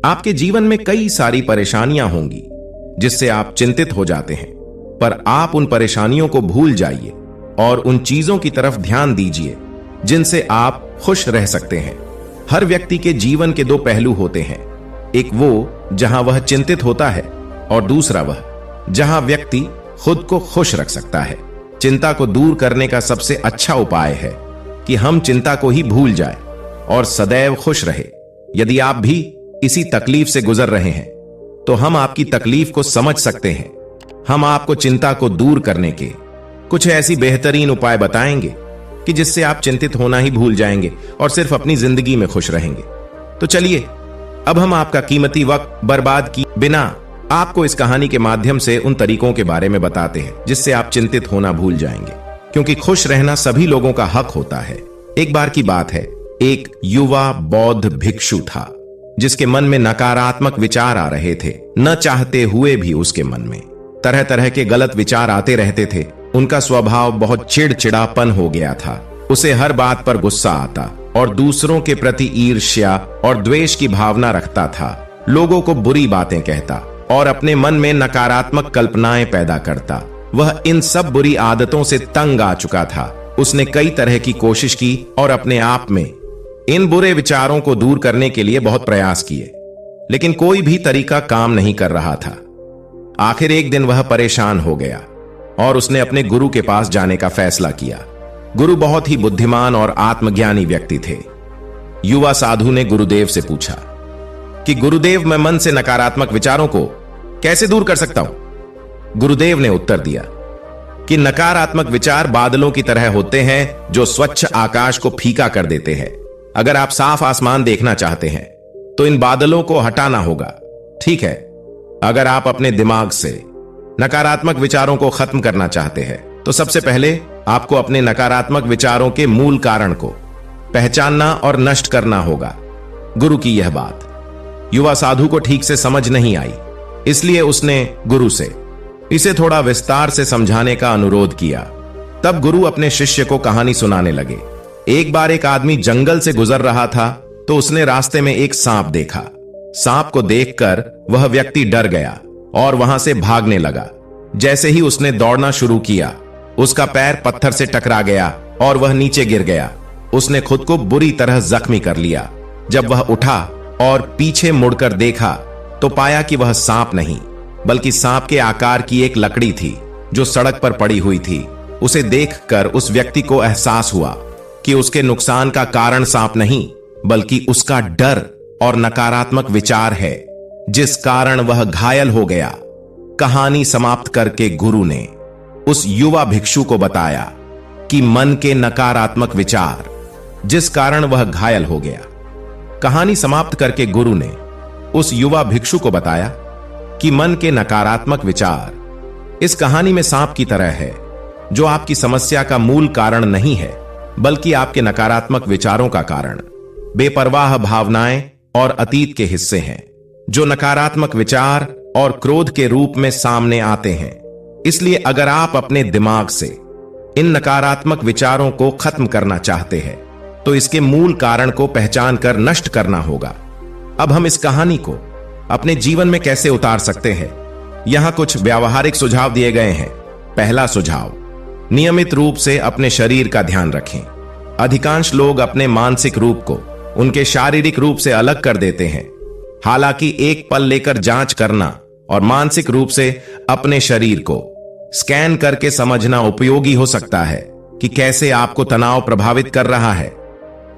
आपके जीवन में कई सारी परेशानियां होंगी जिससे आप चिंतित हो जाते हैं, पर आप उन परेशानियों को भूल जाइए और उन चीजों की तरफ ध्यान दीजिए जिनसे आप खुश रह सकते हैं। हर व्यक्ति के जीवन के दो पहलू होते हैं, एक वो जहां वह चिंतित होता है और दूसरा वह जहां व्यक्ति खुद को खुश रख सकता है। चिंता को दूर करने का सबसे अच्छा उपाय है कि हम चिंता को ही भूल जाएं और सदैव खुश रहे। यदि आप भी इसी तकलीफ से गुजर रहे हैं तो हम आपकी तकलीफ को समझ सकते हैं। हम आपको चिंता को दूर करने के कुछ ऐसी बेहतरीन उपाय बताएंगे कि जिससे आप चिंतित होना ही भूल जाएंगे और सिर्फ अपनी जिंदगी में खुश रहेंगे। तो चलिए अब हम आपका कीमती वक्त बर्बाद किए बिना आपको इस कहानी के माध्यम से उन तरीकों के बारे में बताते हैं जिससे आप चिंतित होना भूल जाएंगे, क्योंकि खुश रहना सभी लोगों का हक होता है। एक बार की बात है, एक युवा बौद्ध भिक्षु था जिसके मन में नकारात्मक विचार आ रहे थे। न चाहते हुए भी उसके मन में तरह तरह के गलत विचार आते रहते थे। उनका स्वभाव बहुत चिड़चिड़ापन हो गया था। उसे हर बात पर गुस्सा आता और दूसरों के प्रति ईर्ष्या और द्वेष की भावना रखता था। लोगों को बुरी बातें कहता और अपने मन में नकारात्मक कल्पनाएं पैदा करता। वह इन सब बुरी आदतों से तंग आ चुका था। उसने कई तरह की कोशिश की और अपने आप में इन बुरे विचारों को दूर करने के लिए बहुत प्रयास किए, लेकिन कोई भी तरीका काम नहीं कर रहा था। आखिर एक दिन वह परेशान हो गया और उसने अपने गुरु के पास जाने का फैसला किया। गुरु बहुत ही बुद्धिमान और आत्मज्ञानी व्यक्ति थे। युवा साधु ने गुरुदेव से पूछा कि गुरुदेव, मैं मन से नकारात्मक विचारों को कैसे दूर कर सकता हूं? गुरुदेव ने उत्तर दिया कि नकारात्मक विचार बादलों की तरह होते हैं जो स्वच्छ आकाश को फीका कर देते हैं। अगर आप साफ आसमान देखना चाहते हैं तो इन बादलों को हटाना होगा, ठीक है? अगर आप अपने दिमाग से नकारात्मक विचारों को खत्म करना चाहते हैं तो सबसे पहले आपको अपने नकारात्मक विचारों के मूल कारण को पहचानना और नष्ट करना होगा। गुरु की यह बात युवा साधु को ठीक से समझ नहीं आई, इसलिए उसने गुरु से इसे थोड़ा विस्तार से समझाने का अनुरोध किया। तब गुरु अपने शिष्य को कहानी सुनाने लगे। एक बार एक आदमी जंगल से गुजर रहा था तो उसने रास्ते में एक सांप देखा। सांप को देखकर वह व्यक्ति डर गया और वहां से भागने लगा। जैसे ही उसने दौड़ना शुरू किया, उसका पैर पत्थर से टकरा गया और वह नीचे गिर गया। उसने खुद को बुरी तरह जख्मी कर लिया। जब वह उठा और पीछे मुड़कर देखा तो पाया कि वह सांप नहीं बल्कि सांप के आकार की एक लकड़ी थी जो सड़क पर पड़ी हुई थी। उसे देखकर उस व्यक्ति को एहसास हुआ कि उसके नुकसान का कारण सांप नहीं बल्कि उसका डर और नकारात्मक विचार है, जिस कारण वह घायल हो गया। कहानी समाप्त करके गुरु ने उस युवा भिक्षु को बताया कि मन के नकारात्मक विचार जिस कारण वह घायल हो गया। कहानी समाप्त करके गुरु ने उस युवा भिक्षु को बताया कि मन के नकारात्मक विचार इस कहानी में सांप की तरह है, जो आपकी समस्या का मूल कारण नहीं है बल्कि आपके नकारात्मक विचारों का कारण, बेपरवाह भावनाएं और अतीत के हिस्से हैं जो नकारात्मक विचार और क्रोध के रूप में सामने आते हैं। इसलिए अगर आप अपने दिमाग से इन नकारात्मक विचारों को खत्म करना चाहते हैं तो इसके मूल कारण को पहचान कर नष्ट करना होगा। अब हम इस कहानी को अपने जीवन में कैसे उतार सकते हैं, यहां कुछ व्यावहारिक सुझाव दिए गए हैं। पहला सुझाव, नियमित रूप से अपने शरीर का ध्यान रखें। अधिकांश लोग अपने मानसिक रूप को उनके शारीरिक रूप से अलग कर देते हैं। हालांकि एक पल लेकर जांच करना और मानसिक रूप से अपने शरीर को स्कैन करके समझना उपयोगी हो सकता है कि कैसे आपको तनाव प्रभावित कर रहा है।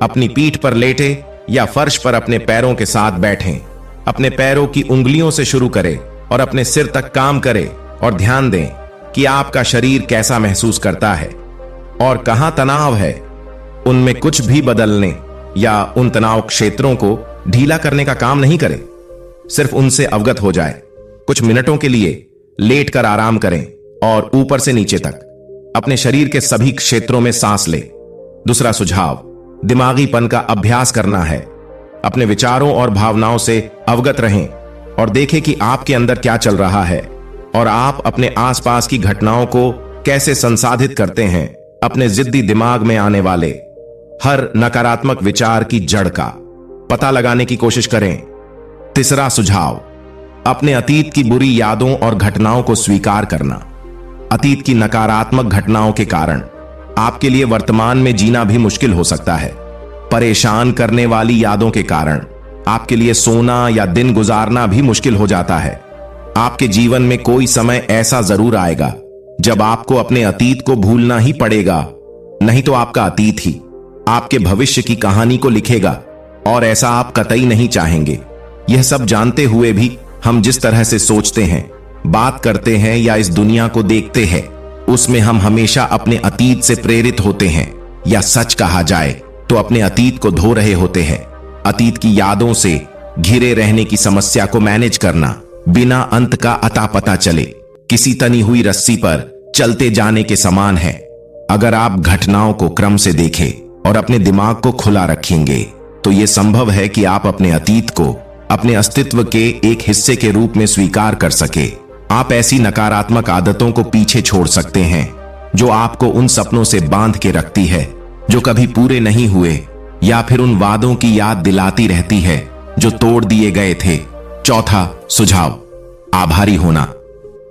अपनी पीठ पर लेटे या फर्श पर अपने पैरों के साथ बैठें। अपने पैरों की उंगलियों से शुरू करें और अपने सिर तक काम करें और ध्यान दें कि आपका शरीर कैसा महसूस करता है और कहां तनाव है। उनमें कुछ भी बदलने या उन तनाव क्षेत्रों को ढीला करने का काम नहीं करें, सिर्फ उनसे अवगत हो जाए। कुछ मिनटों के लिए लेटकर आराम करें और ऊपर से नीचे तक अपने शरीर के सभी क्षेत्रों में सांस लें। दूसरा सुझाव, दिमागीपन का अभ्यास करना है। अपने विचारों और भावनाओं से अवगत रहें और देखें कि आपके अंदर क्या चल रहा है और आप अपने आसपास की घटनाओं को कैसे संसाधित करते हैं। अपने जिद्दी दिमाग में आने वाले हर नकारात्मक विचार की जड़ का पता लगाने की कोशिश करें। तीसरा सुझाव, अपने अतीत की बुरी यादों और घटनाओं को स्वीकार करना। अतीत की नकारात्मक घटनाओं के कारण आपके लिए वर्तमान में जीना भी मुश्किल हो सकता है। परेशान करने वाली यादों के कारण आपके लिए सोना या दिन गुजारना भी मुश्किल हो जाता है। आपके जीवन में कोई समय ऐसा जरूर आएगा जब आपको अपने अतीत को भूलना ही पड़ेगा, नहीं तो आपका अतीत ही आपके भविष्य की कहानी को लिखेगा, और ऐसा आप कतई नहीं चाहेंगे। यह सब जानते हुए भी हम जिस तरह से सोचते हैं, बात करते हैं या इस दुनिया को देखते हैं, उसमें हम हमेशा अपने अतीत से प्रेरित होते हैं, या सच कहा जाए तो अपने अतीत को धो रहे होते हैं। अतीत की यादों से घिरे रहने की समस्या को मैनेज करना बिना अंत का अता पता चले किसी तनी हुई रस्सी पर चलते जाने के समान है। अगर आप घटनाओं को क्रम से देखें और अपने दिमाग को खुला रखेंगे तो यह संभव है कि आप अपने अतीत को अपने अस्तित्व के एक हिस्से के रूप में स्वीकार कर सके। आप ऐसी नकारात्मक आदतों को पीछे छोड़ सकते हैं जो आपको उन सपनों से बांध के रखती है जो कभी पूरे नहीं हुए, या फिर उन वादों की याद दिलाती रहती है जो तोड़ दिए गए थे। चौथा सुझाव, आभारी होना।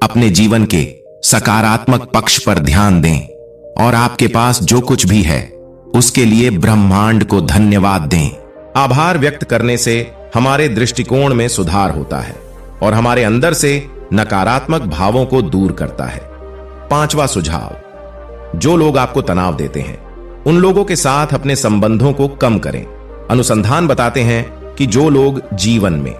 अपने जीवन के सकारात्मक पक्ष पर ध्यान दें और आपके पास जो कुछ भी है उसके लिए ब्रह्मांड को धन्यवाद दें। आभार व्यक्त करने से हमारे दृष्टिकोण में सुधार होता है और हमारे अंदर से नकारात्मक भावों को दूर करता है। पांचवा सुझाव, जो लोग आपको तनाव देते हैं उन लोगों के साथ अपने संबंधों को कम करें। अनुसंधान बताते हैं कि जो लोग जीवन में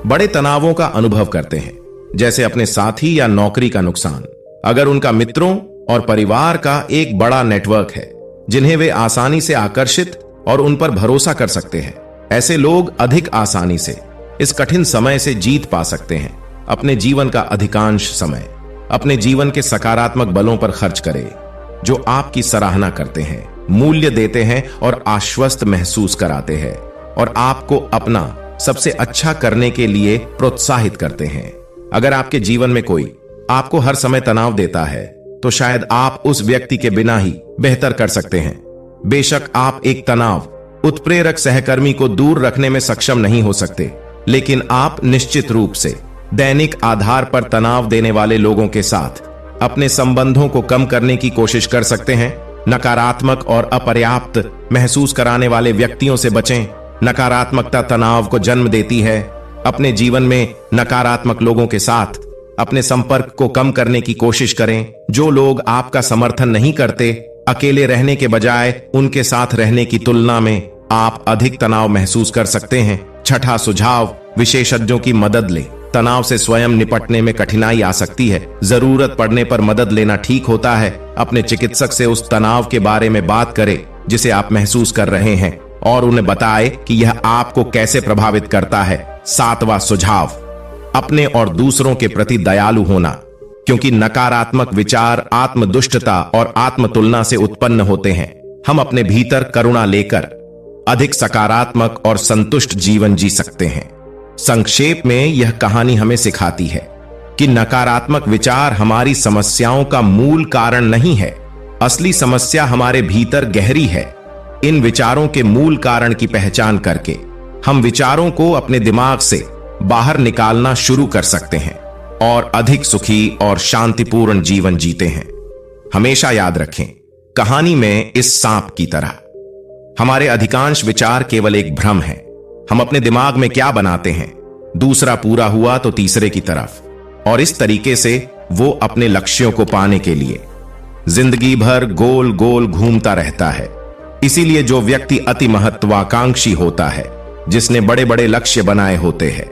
बड़े तनावों का अनुभव करते हैं, जैसे अपने साथी या नौकरी का नुकसान, अगर उनका मित्रों और परिवार का एक बड़ा नेटवर्क है जिन्हें वे आसानी से आकर्षित और उन पर भरोसा कर सकते हैं, ऐसे लोग अधिक आसानी से इस कठिन समय से जीत पा सकते हैं। अपने जीवन का अधिकांश समय अपने जीवन के सकारात्मक बलों पर खर्च करें जो आपकी सराहना करते हैं, मूल्य देते हैं और आश्वस्त महसूस कराते हैं और आपको अपना सबसे अच्छा करने के लिए प्रोत्साहित करते हैं। अगर आपके जीवन में कोई आपको हर समय तनाव देता है तो शायद आप उस व्यक्ति के बिना ही बेहतर कर सकते हैं। बेशक आप एक तनाव उत्प्रेरक सहकर्मी को दूर रखने में सक्षम नहीं हो सकते, लेकिन आप निश्चित रूप से दैनिक आधार पर तनाव देने वाले लोगों के साथ अपने संबंधों को कम करने की कोशिश कर सकते हैं। नकारात्मक और अपर्याप्त महसूस कराने वाले व्यक्तियों से बचें। नकारात्मकता तनाव को जन्म देती है। अपने जीवन में नकारात्मक लोगों के साथ अपने संपर्क को कम करने की कोशिश करें। जो लोग आपका समर्थन नहीं करते, अकेले रहने के बजाय उनके साथ रहने की तुलना में आप अधिक तनाव महसूस कर सकते हैं। छठा सुझाव, विशेषज्ञों की मदद लें। तनाव से स्वयं निपटने में कठिनाई आ सकती है, जरूरत पड़ने पर मदद लेना ठीक होता है। अपने चिकित्सक से उस तनाव के बारे में बात करें जिसे आप महसूस कर रहे हैं और उन्हें बताएं कि यह आपको कैसे प्रभावित करता है। सातवां सुझाव, अपने और दूसरों के प्रति दयालु होना, क्योंकि नकारात्मक विचार आत्मदुष्टता और आत्मतुलना से उत्पन्न होते हैं। हम अपने भीतर करुणा लेकर अधिक सकारात्मक और संतुष्ट जीवन जी सकते हैं। संक्षेप में यह कहानी हमें सिखाती है कि नकारात्मक विचार हमारी समस्याओं का मूल कारण नहीं है। असली समस्या हमारे भीतर गहरी है। इन विचारों के मूल कारण की पहचान करके हम विचारों को अपने दिमाग से बाहर निकालना शुरू कर सकते हैं और अधिक सुखी और शांतिपूर्ण जीवन जीते हैं। हमेशा याद रखें, कहानी में इस सांप की तरह हमारे अधिकांश विचार केवल एक भ्रम है। हम अपने दिमाग में क्या बनाते हैं, दूसरा पूरा हुआ तो तीसरे की तरफ, और इस तरीके से वो अपने लक्ष्यों को पाने के लिए जिंदगी भर गोल गोल घूमता रहता है। इसीलिए जो व्यक्ति अति महत्वाकांक्षी होता है, जिसने बड़े बड़े लक्ष्य बनाए होते हैं,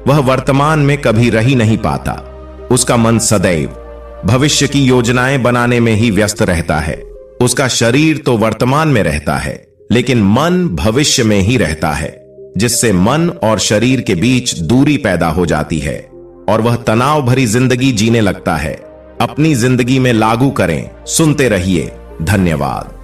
वह वर्तमान में कभी रह ही नहीं पाता। उसका मन सदैव भविष्य की योजनाएं बनाने में ही व्यस्त रहता है। उसका शरीर तो वर्तमान में रहता है, लेकिन मन भविष्य में ही रहता है, जिससे मन और शरीर के बीच दूरी पैदा हो जाती है और वह तनाव भरी जिंदगी जीने लगता है। अपनी जिंदगी में लागू करें। सुनते रहिए। धन्यवाद।